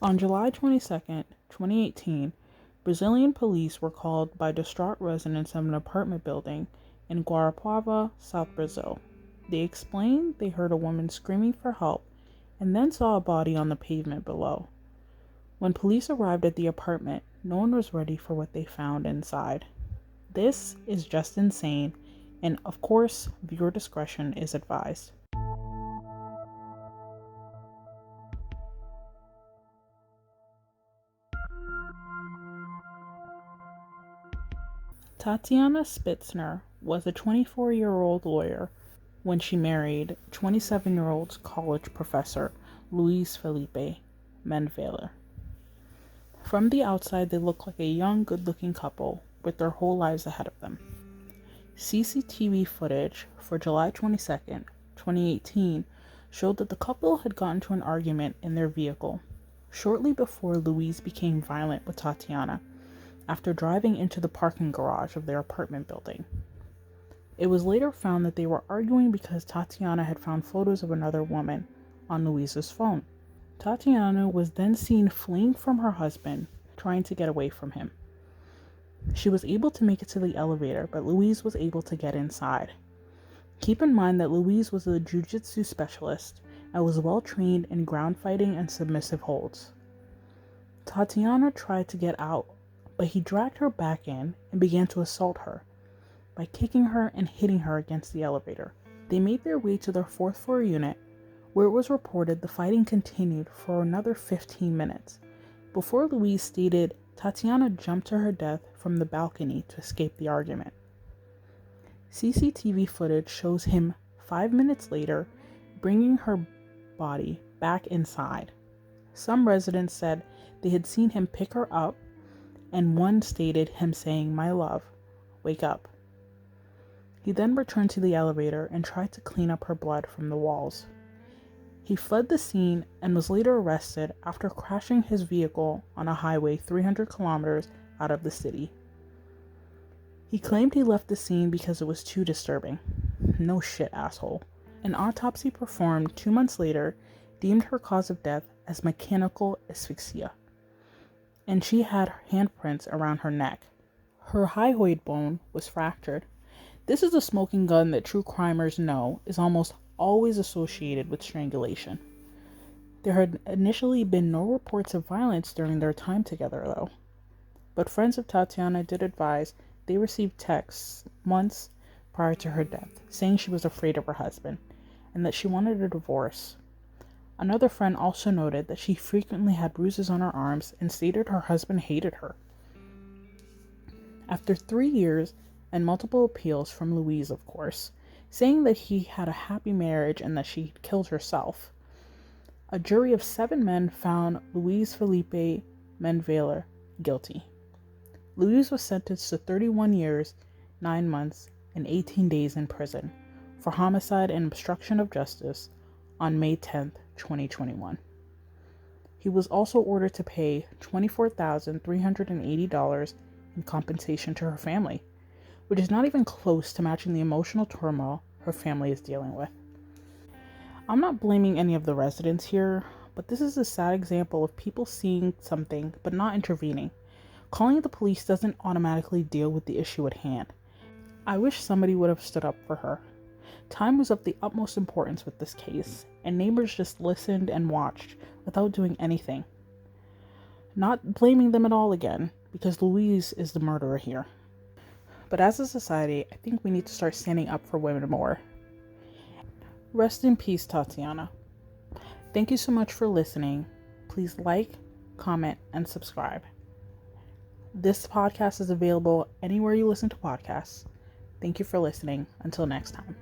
On July 22nd, 2018, Brazilian police were called by distraught residents of an apartment building in Guarapuava, South Brazil. They explained they heard a woman screaming for help and then saw a body on the pavement below. When police arrived at the apartment, no one was ready for what they found inside. This is just insane, and of course, viewer discretion is advised. Tatiane Spitzner was a 24-year-old lawyer when she married 27-year-old college professor Luis Felipe Menveler. From the outside, they look like a young, good-looking couple with their whole lives ahead of them. CCTV footage for July 22nd, 2018 showed that the couple had gotten into an argument in their vehicle shortly before Luis became violent with Tatiane after driving into the parking garage of their apartment building. It was later found that they were arguing because Tatiane had found photos of another woman on Luis's phone. Tatiane was then seen fleeing from her husband, trying to get away from him. She was able to make it to the elevator, but Luis was able to get inside. Keep in mind that Luis was a jiu-jitsu specialist and was well trained in ground fighting and submissive holds. Tatiane tried to get out, but he dragged her back in and began to assault her by kicking her and hitting her against the elevator. They made their way to their fourth floor unit, where it was reported the fighting continued for another 15 minutes, before Luis stated Tatiane jumped to her death from the balcony to escape the argument. CCTV footage shows him 5 minutes later bringing her body back inside. Some residents said they had seen him pick her up, and one stated him saying, "My love, wake up." He then returned to the elevator and tried to clean up her blood from the walls. He fled the scene and was later arrested after crashing his vehicle on a highway 300 kilometers out of the city. He claimed he left the scene because it was too disturbing. No shit, asshole. An autopsy performed 2 months later deemed her cause of death as mechanical asphyxia, and she had handprints around her neck. Her hyoid bone was fractured. This is a smoking gun that true crimers know is almost always associated with strangulation. There had initially been no reports of violence during their time together, though. But friends of Tatiane did advise they received texts months prior to her death saying she was afraid of her husband and that she wanted a divorce. Another friend also noted that she frequently had bruises on her arms and stated her husband hated her. After 3 years and multiple appeals from Luis, of course, saying that he had a happy marriage and that she killed herself, a jury of 7 men found Luis Felipe Menveler guilty. Luis was sentenced to 31 years, 9 months, and 18 days in prison for homicide and obstruction of justice on May 10th, 2021. He was also ordered to pay $24,380 in compensation to her family, which is not even close to matching the emotional turmoil her family is dealing with. I'm not blaming any of the residents here, but this is a sad example of people seeing something but not intervening. Calling the police doesn't automatically deal with the issue at hand. I wish somebody would have stood up for her. Time was of the utmost importance with this case, and neighbors just listened and watched without doing anything. Not blaming them at all again, because Luis is the murderer here. But as a society, I think we need to start standing up for women more. Rest in peace, Tatiane. Thank you so much for listening. Please like, comment, and subscribe. This podcast is available anywhere you listen to podcasts. Thank you for listening. Until next time.